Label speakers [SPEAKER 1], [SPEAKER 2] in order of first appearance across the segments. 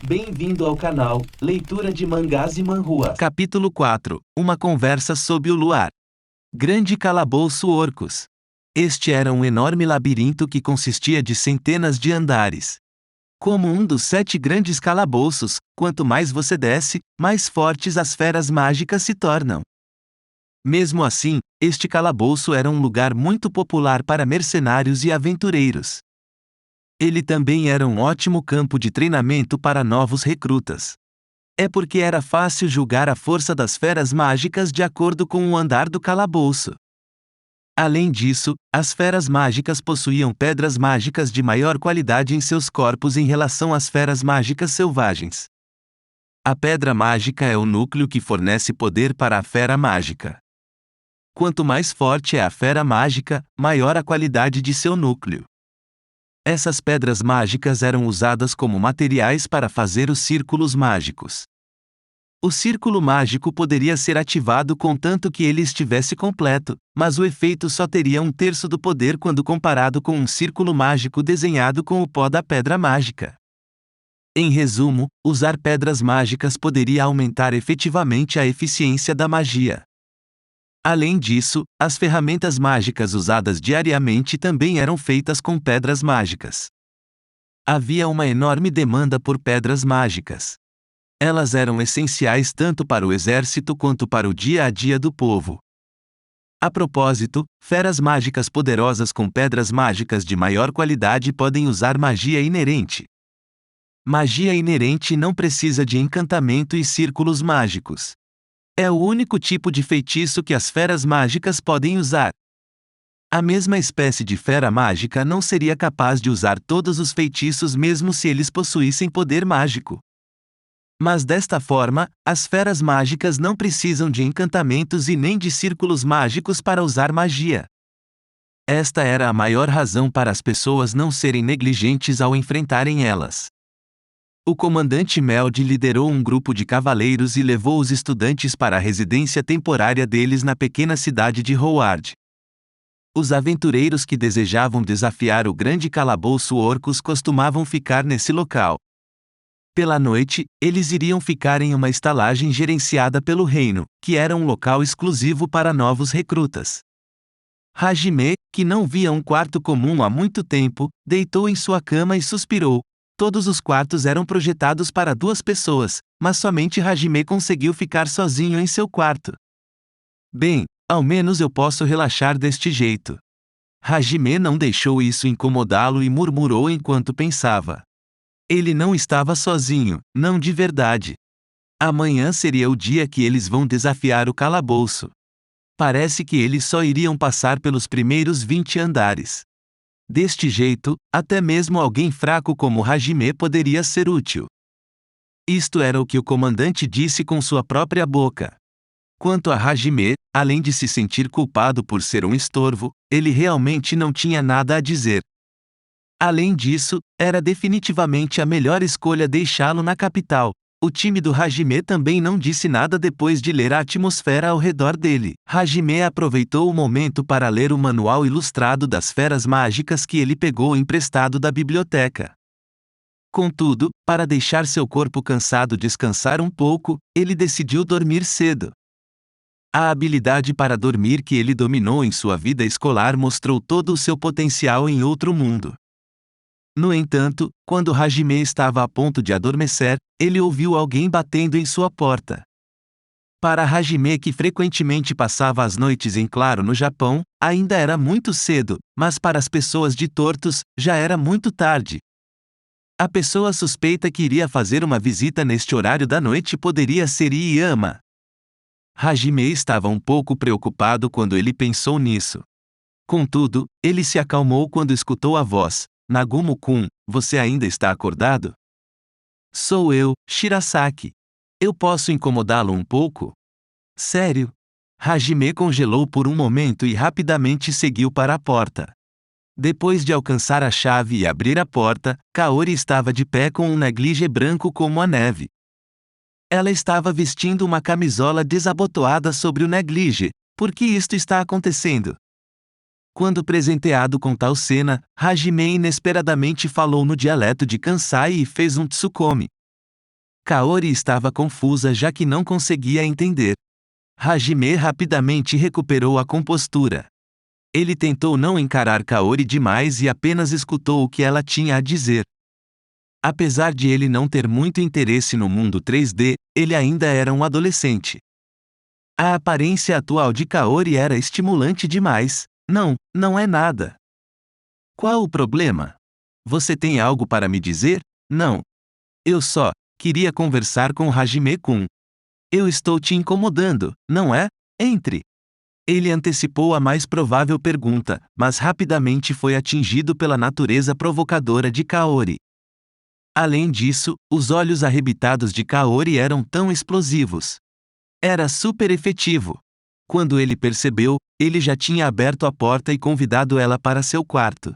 [SPEAKER 1] Bem-vindo ao canal Leitura de Mangás e Manhwas.
[SPEAKER 2] Capítulo 4 – Uma conversa sob o luar. Grande calabouço Orcus. Este era um enorme labirinto que consistia de centenas de andares. Como um dos 7 grandes calabouços, quanto mais você desce, mais fortes as feras mágicas se tornam. Mesmo assim, este calabouço era um lugar muito popular para mercenários e aventureiros. Ele também era um ótimo campo de treinamento para novos recrutas. É porque era fácil julgar a força das feras mágicas de acordo com o andar do calabouço. Além disso, as feras mágicas possuíam pedras mágicas de maior qualidade em seus corpos em relação às feras mágicas selvagens. A pedra mágica é o núcleo que fornece poder para a fera mágica. Quanto mais forte é a fera mágica, maior a qualidade de seu núcleo. Essas pedras mágicas eram usadas como materiais para fazer os círculos mágicos. O círculo mágico poderia ser ativado contanto que ele estivesse completo, mas o efeito só teria 1/3 do poder quando comparado com um círculo mágico desenhado com o pó da pedra mágica. Em resumo, usar pedras mágicas poderia aumentar efetivamente a eficiência da magia. Além disso, as ferramentas mágicas usadas diariamente também eram feitas com pedras mágicas. Havia uma enorme demanda por pedras mágicas. Elas eram essenciais tanto para o exército quanto para o dia a dia do povo. A propósito, feras mágicas poderosas com pedras mágicas de maior qualidade podem usar magia inerente. Magia inerente não precisa de encantamento e círculos mágicos. É o único tipo de feitiço que as feras mágicas podem usar. A mesma espécie de fera mágica não seria capaz de usar todos os feitiços mesmo se eles possuíssem poder mágico. Mas desta forma, as feras mágicas não precisam de encantamentos e nem de círculos mágicos para usar magia. Esta era a maior razão para as pessoas não serem negligentes ao enfrentarem elas. O comandante Meld liderou um grupo de cavaleiros e levou os estudantes para a residência temporária deles na pequena cidade de Howard. Os aventureiros que desejavam desafiar o grande calabouço Orcus costumavam ficar nesse local. Pela noite, eles iriam ficar em uma estalagem gerenciada pelo reino, que era um local exclusivo para novos recrutas. Hajime, que não via um quarto comum há muito tempo, deitou em sua cama e suspirou. Todos os quartos eram projetados para 2 pessoas, mas somente Hajime conseguiu ficar sozinho em seu quarto. Bem, ao menos eu posso relaxar deste jeito. Hajime não deixou isso incomodá-lo e murmurou enquanto pensava. Ele não estava sozinho, não de verdade. Amanhã seria o dia que eles vão desafiar o calabouço. Parece que eles só iriam passar pelos primeiros 20 andares. Deste jeito, até mesmo alguém fraco como Hajime poderia ser útil. Isto era o que o comandante disse com sua própria boca. Quanto a Hajime, além de se sentir culpado por ser um estorvo, ele realmente não tinha nada a dizer. Além disso, era definitivamente a melhor escolha deixá-lo na capital. O tímido Hajime também não disse nada depois de ler a atmosfera ao redor dele. Hajime aproveitou o momento para ler o manual ilustrado das feras mágicas que ele pegou emprestado da biblioteca. Contudo, para deixar seu corpo cansado descansar um pouco, ele decidiu dormir cedo. A habilidade para dormir que ele dominou em sua vida escolar mostrou todo o seu potencial em outro mundo. No entanto, quando Hajime estava a ponto de adormecer, ele ouviu alguém batendo em sua porta. Para Hajime, que frequentemente passava as noites em claro no Japão, ainda era muito cedo, mas para as pessoas de Tortos, já era muito tarde. A pessoa suspeita que iria fazer uma visita neste horário da noite poderia ser Iyama. Hajime estava um pouco preocupado quando ele pensou nisso. Contudo, ele se acalmou quando escutou a voz. Nagumo-kun, você ainda está acordado? Sou eu, Shirasaki. Eu posso incomodá-lo um pouco? Sério? Hajime congelou por um momento e rapidamente seguiu para a porta. Depois de alcançar a chave e abrir a porta, Kaori estava de pé com um negligê branco como a neve. Ela estava vestindo uma camisola desabotoada sobre o negligê. Por que isto está acontecendo? Quando presenteado com tal cena, Hajime inesperadamente falou no dialeto de Kansai e fez um tsukome. Kaori estava confusa já que não conseguia entender. Hajime rapidamente recuperou a compostura. Ele tentou não encarar Kaori demais e apenas escutou o que ela tinha a dizer. Apesar de ele não ter muito interesse no mundo 3D, ele ainda era um adolescente. A aparência atual de Kaori era estimulante demais. Não é nada. Qual o problema? Você tem algo para me dizer? Não. Eu só queria conversar com Hajime-kun. Eu estou te incomodando, não é? Entre. Ele antecipou a mais provável pergunta, mas rapidamente foi atingido pela natureza provocadora de Kaori. Além disso, os olhos arrebitados de Kaori eram tão explosivos. Era super efetivo. Quando ele percebeu, ele já tinha aberto a porta e convidado ela para seu quarto.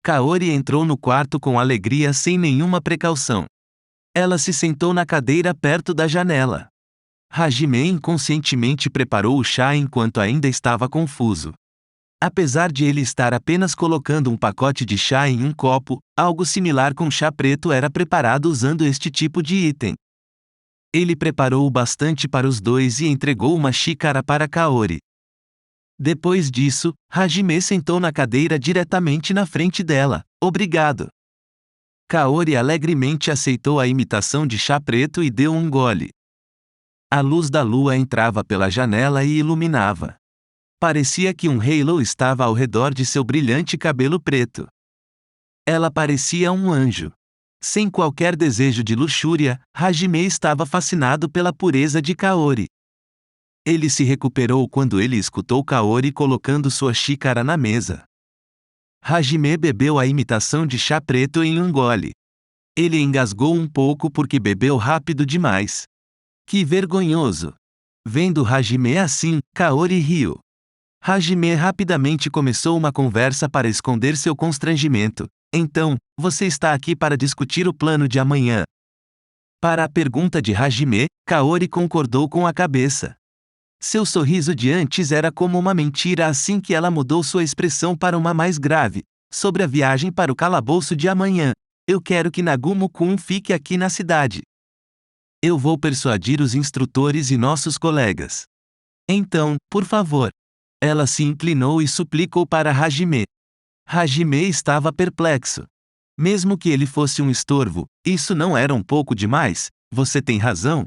[SPEAKER 2] Kaori entrou no quarto com alegria sem nenhuma precaução. Ela se sentou na cadeira perto da janela. Hajime inconscientemente preparou o chá enquanto ainda estava confuso. Apesar de ele estar apenas colocando um pacote de chá em um copo, algo similar com chá preto era preparado usando este tipo de item. Ele preparou o bastante para os dois e entregou uma xícara para Kaori. Depois disso, Hajime sentou na cadeira diretamente na frente dela. Obrigado. Kaori alegremente aceitou a imitação de chá preto e deu um gole. A luz da lua entrava pela janela e iluminava. Parecia que um halo estava ao redor de seu brilhante cabelo preto. Ela parecia um anjo. Sem qualquer desejo de luxúria, Hajime estava fascinado pela pureza de Kaori. Ele se recuperou quando ele escutou Kaori colocando sua xícara na mesa. Hajime bebeu a imitação de chá preto em um gole. Ele engasgou um pouco porque bebeu rápido demais. Que vergonhoso! Vendo Hajime assim, Kaori riu. Hajime rapidamente começou uma conversa para esconder seu constrangimento. Então, você está aqui para discutir o plano de amanhã? Para a pergunta de Hajime, Kaori concordou com a cabeça. Seu sorriso de antes era como uma mentira assim que ela mudou sua expressão para uma mais grave. Sobre a viagem para o calabouço de amanhã. Eu quero que Nagumo-kun fique aqui na cidade. Eu vou persuadir os instrutores e nossos colegas. Então, por favor. Ela se inclinou e suplicou para Hajime. Hajime estava perplexo. Mesmo que ele fosse um estorvo, isso não era um pouco demais? Você tem razão.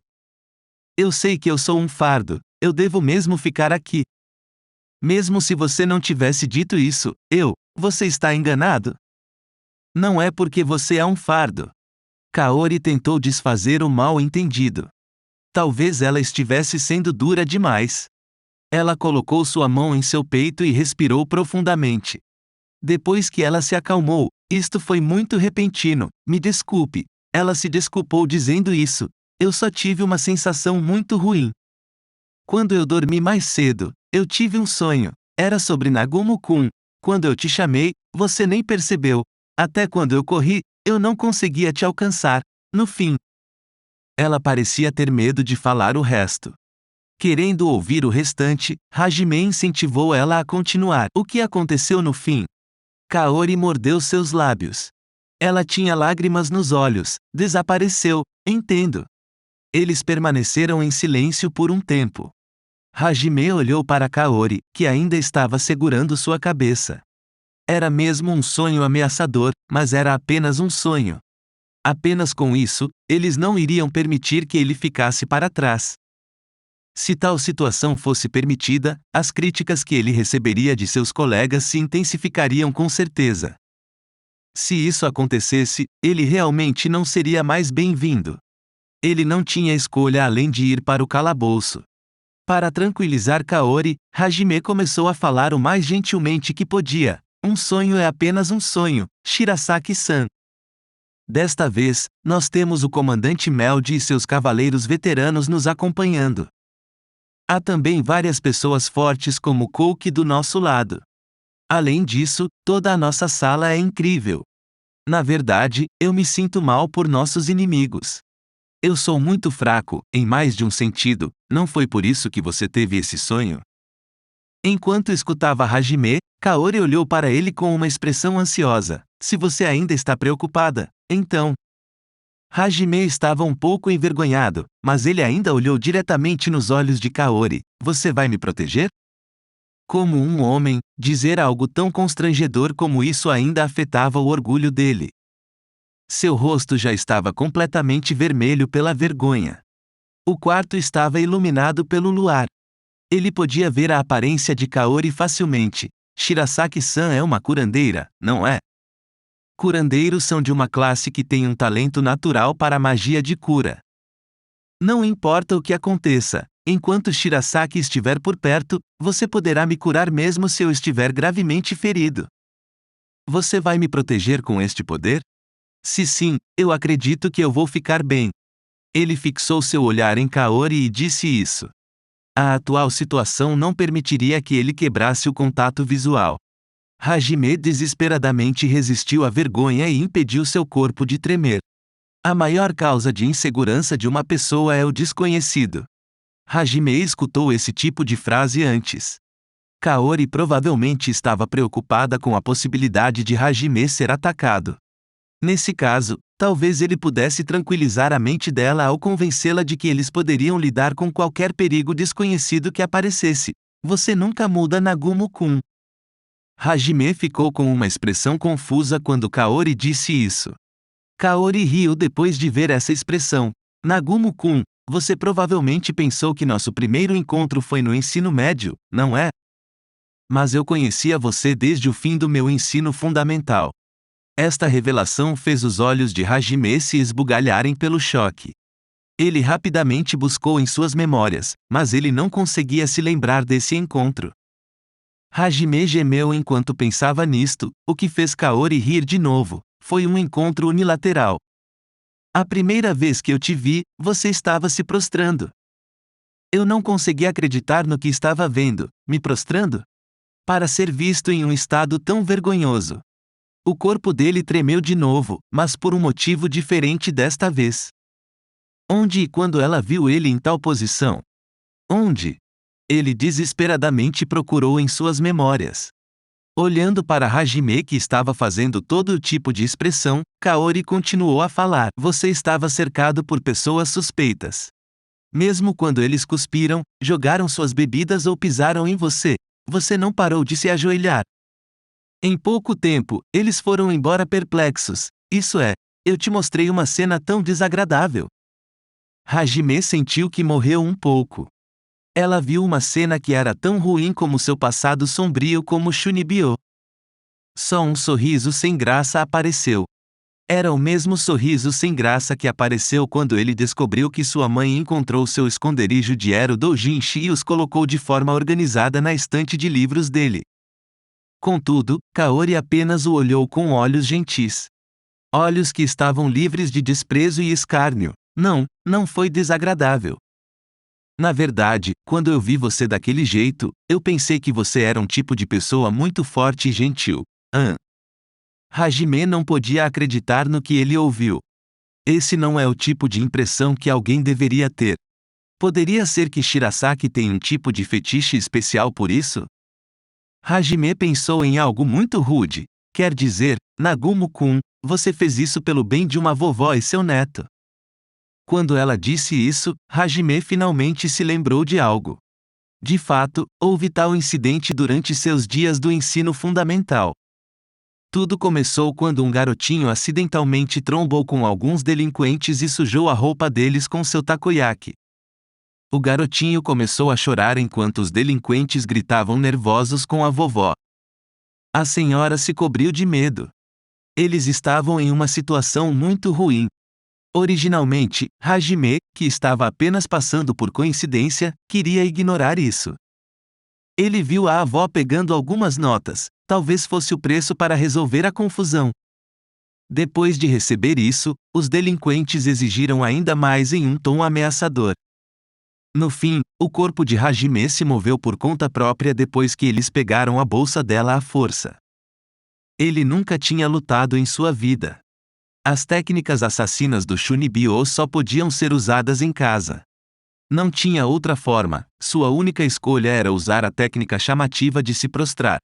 [SPEAKER 2] Eu sei que eu sou um fardo, eu devo mesmo ficar aqui. Mesmo se você não tivesse dito isso, você está enganado? Não é porque você é um fardo. Kaori tentou desfazer o mal-entendido. Talvez ela estivesse sendo dura demais. Ela colocou sua mão em seu peito e respirou profundamente. Depois que ela se acalmou, isto foi muito repentino, me desculpe. Ela se desculpou dizendo isso. Eu só tive uma sensação muito ruim. Quando eu dormi mais cedo, eu tive um sonho. Era sobre Nagumo-kun. Quando eu te chamei, você nem percebeu. Até quando eu corri, eu não conseguia te alcançar. No fim. Ela parecia ter medo de falar o resto. Querendo ouvir o restante, Hajime incentivou ela a continuar. O que aconteceu no fim? Kaori mordeu seus lábios. Ela tinha lágrimas nos olhos. Desapareceu, entendo. Eles permaneceram em silêncio por um tempo. Hajime olhou para Kaori, que ainda estava segurando sua cabeça. Era mesmo um sonho ameaçador, mas era apenas um sonho. Apenas com isso, eles não iriam permitir que ele ficasse para trás. Se tal situação fosse permitida, as críticas que ele receberia de seus colegas se intensificariam com certeza. Se isso acontecesse, ele realmente não seria mais bem-vindo. Ele não tinha escolha além de ir para o calabouço. Para tranquilizar Kaori, Hajime começou a falar o mais gentilmente que podia. Um sonho é apenas um sonho, Shirasaki-san. Desta vez, nós temos o comandante Meldi e seus cavaleiros veteranos nos acompanhando. Há também várias pessoas fortes como Kouki do nosso lado. Além disso, toda a nossa sala é incrível. Na verdade, eu me sinto mal por nossos inimigos. Eu sou muito fraco, em mais de um sentido, não foi por isso que você teve esse sonho? Enquanto escutava Hajime, Kaori olhou para ele com uma expressão ansiosa. Se você ainda está preocupada, então. Hajime estava um pouco envergonhado, mas ele ainda olhou diretamente nos olhos de Kaori. Você vai me proteger? Como um homem, dizer algo tão constrangedor como isso ainda afetava o orgulho dele. Seu rosto já estava completamente vermelho pela vergonha. O quarto estava iluminado pelo luar. Ele podia ver a aparência de Kaori facilmente. Shirasaki-san é uma curandeira, não é? Curandeiros são de uma classe que tem um talento natural para a magia de cura. Não importa o que aconteça, enquanto Shirasaki estiver por perto, você poderá me curar mesmo se eu estiver gravemente ferido. Você vai me proteger com este poder? Se sim, eu acredito que eu vou ficar bem. Ele fixou seu olhar em Kaori e disse isso. A atual situação não permitiria que ele quebrasse o contato visual. Hajime desesperadamente resistiu à vergonha e impediu seu corpo de tremer. A maior causa de insegurança de uma pessoa é o desconhecido. Hajime escutou esse tipo de frase antes. Kaori provavelmente estava preocupada com a possibilidade de Hajime ser atacado. Nesse caso, talvez ele pudesse tranquilizar a mente dela ao convencê-la de que eles poderiam lidar com qualquer perigo desconhecido que aparecesse. Você nunca muda, Nagumo-kun. Hajime ficou com uma expressão confusa quando Kaori disse isso. Kaori riu depois de ver essa expressão. Nagumo-kun, você provavelmente pensou que nosso primeiro encontro foi no ensino médio, não é? Mas eu conhecia você desde o fim do meu ensino fundamental. Esta revelação fez os olhos de Hajime se esbugalharem pelo choque. Ele rapidamente buscou em suas memórias, mas ele não conseguia se lembrar desse encontro. Hajime gemeu enquanto pensava nisto, o que fez Kaori rir de novo. Foi um encontro unilateral. A primeira vez que eu te vi, você estava se prostrando. Eu não consegui acreditar no que estava vendo, me prostrando? Para ser visto em um estado tão vergonhoso. O corpo dele tremeu de novo, mas por um motivo diferente desta vez. Onde e quando ela viu ele em tal posição? Onde? Ele desesperadamente procurou em suas memórias. Olhando para Hajime que estava fazendo todo tipo de expressão, Kaori continuou a falar. Você estava cercado por pessoas suspeitas. Mesmo quando eles cuspiram, jogaram suas bebidas ou pisaram em você, você não parou de se ajoelhar. Em pouco tempo, eles foram embora perplexos. Isso é, eu te mostrei uma cena tão desagradável. Hajime sentiu que morreu um pouco. Ela viu uma cena que era tão ruim como seu passado sombrio como Shunibyo. Só um sorriso sem graça apareceu. Era o mesmo sorriso sem graça que apareceu quando ele descobriu que sua mãe encontrou seu esconderijo de Ero Doujinshi e os colocou de forma organizada na estante de livros dele. Contudo, Kaori apenas o olhou com olhos gentis. Olhos que estavam livres de desprezo e escárnio. Não foi desagradável. Na verdade, quando eu vi você daquele jeito, eu pensei que você era um tipo de pessoa muito forte e gentil. Hajime não podia acreditar no que ele ouviu. Esse não é o tipo de impressão que alguém deveria ter. Poderia ser que Shirasaki tem um tipo de fetiche especial por isso? Hajime pensou em algo muito rude. Quer dizer, Nagumo-kun, você fez isso pelo bem de uma vovó e seu neto. Quando ela disse isso, Hajime finalmente se lembrou de algo. De fato, houve tal incidente durante seus dias do ensino fundamental. Tudo começou quando um garotinho acidentalmente trombou com alguns delinquentes e sujou a roupa deles com seu takoyaki. O garotinho começou a chorar enquanto os delinquentes gritavam nervosos com a vovó. A senhora se cobriu de medo. Eles estavam em uma situação muito ruim. Originalmente, Hajime, que estava apenas passando por coincidência, queria ignorar isso. Ele viu a avó pegando algumas notas, talvez fosse o preço para resolver a confusão. Depois de receber isso, os delinquentes exigiram ainda mais em um tom ameaçador. No fim, o corpo de Hajime se moveu por conta própria depois que eles pegaram a bolsa dela à força. Ele nunca tinha lutado em sua vida. As técnicas assassinas do Shunibyo só podiam ser usadas em casa. Não tinha outra forma, sua única escolha era usar a técnica chamativa de se prostrar.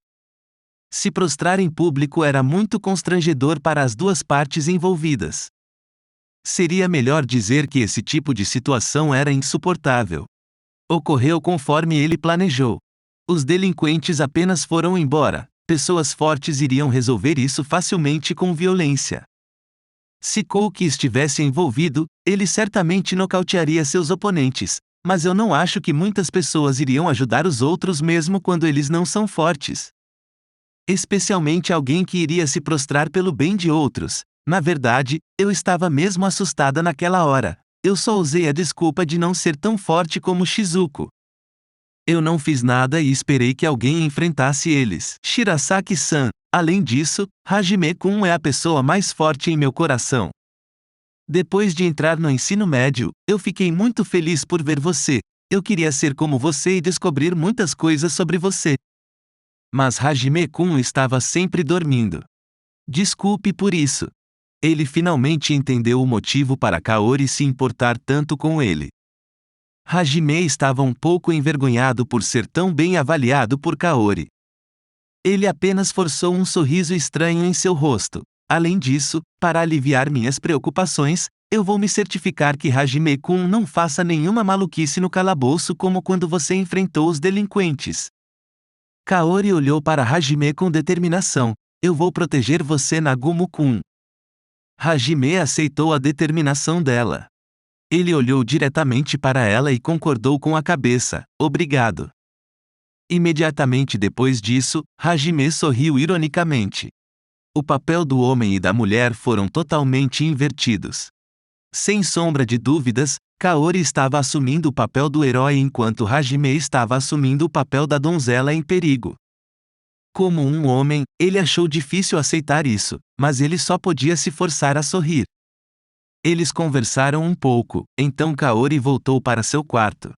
[SPEAKER 2] Se prostrar em público era muito constrangedor para as duas partes envolvidas. Seria melhor dizer que esse tipo de situação era insuportável. Ocorreu conforme ele planejou. Os delinquentes apenas foram embora. Pessoas fortes iriam resolver isso facilmente com violência. Se Coke estivesse envolvido, ele certamente nocautearia seus oponentes, mas eu não acho que muitas pessoas iriam ajudar os outros mesmo quando eles não são fortes. Especialmente alguém que iria se prostrar pelo bem de outros. Na verdade, eu estava mesmo assustada naquela hora. Eu só usei a desculpa de não ser tão forte como Shizuko. Eu não fiz nada e esperei que alguém enfrentasse eles. Shirasaki-san. Além disso, Hajime-kun é a pessoa mais forte em meu coração. Depois de entrar no ensino médio, eu fiquei muito feliz por ver você. Eu queria ser como você e descobrir muitas coisas sobre você. Mas Hajime-kun estava sempre dormindo. Desculpe por isso. Ele finalmente entendeu o motivo para Kaori se importar tanto com ele. Hajime estava um pouco envergonhado por ser tão bem avaliado por Kaori. Ele apenas forçou um sorriso estranho em seu rosto. Além disso, para aliviar minhas preocupações, eu vou me certificar que Hajime-kun não faça nenhuma maluquice no calabouço como quando você enfrentou os delinquentes. Kaori olhou para Hajime com determinação. Eu vou proteger você, Nagumo-kun. Hajime aceitou a determinação dela. Ele olhou diretamente para ela e concordou com a cabeça. Obrigado. Imediatamente depois disso, Hajime sorriu ironicamente. O papel do homem e da mulher foram totalmente invertidos. Sem sombra de dúvidas, Kaori estava assumindo o papel do herói enquanto Hajime estava assumindo o papel da donzela em perigo. Como um homem, ele achou difícil aceitar isso, mas ele só podia se forçar a sorrir. Eles conversaram um pouco, então Kaori voltou para seu quarto.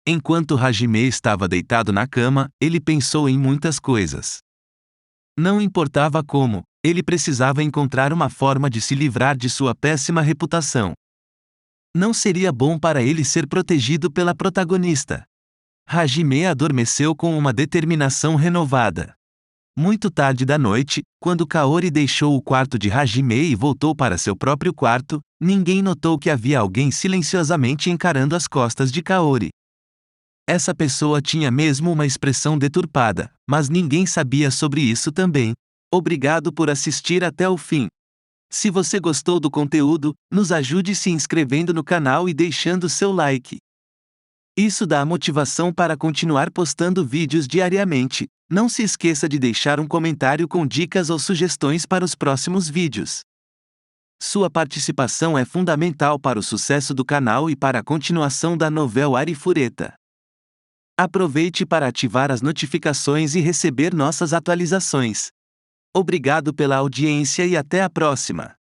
[SPEAKER 2] Enquanto Hajime estava deitado na cama, ele pensou em muitas coisas. Não importava como, ele precisava encontrar uma forma de se livrar de sua péssima reputação. Não seria bom para ele ser protegido pela protagonista. Hajime adormeceu com uma determinação renovada. Muito tarde da noite, quando Kaori deixou o quarto de Hajime e voltou para seu próprio quarto, ninguém notou que havia alguém silenciosamente encarando as costas de Kaori. Essa pessoa tinha mesmo uma expressão deturpada, mas ninguém sabia sobre isso também. Obrigado por assistir até o fim. Se você gostou do conteúdo, nos ajude se inscrevendo no canal e deixando seu like. Isso dá motivação para continuar postando vídeos diariamente. Não se esqueça de deixar um comentário com dicas ou sugestões para os próximos vídeos. Sua participação é fundamental para o sucesso do canal e para a continuação da novela Arifureta. Aproveite para ativar as notificações e receber nossas atualizações. Obrigado pela audiência e até a próxima!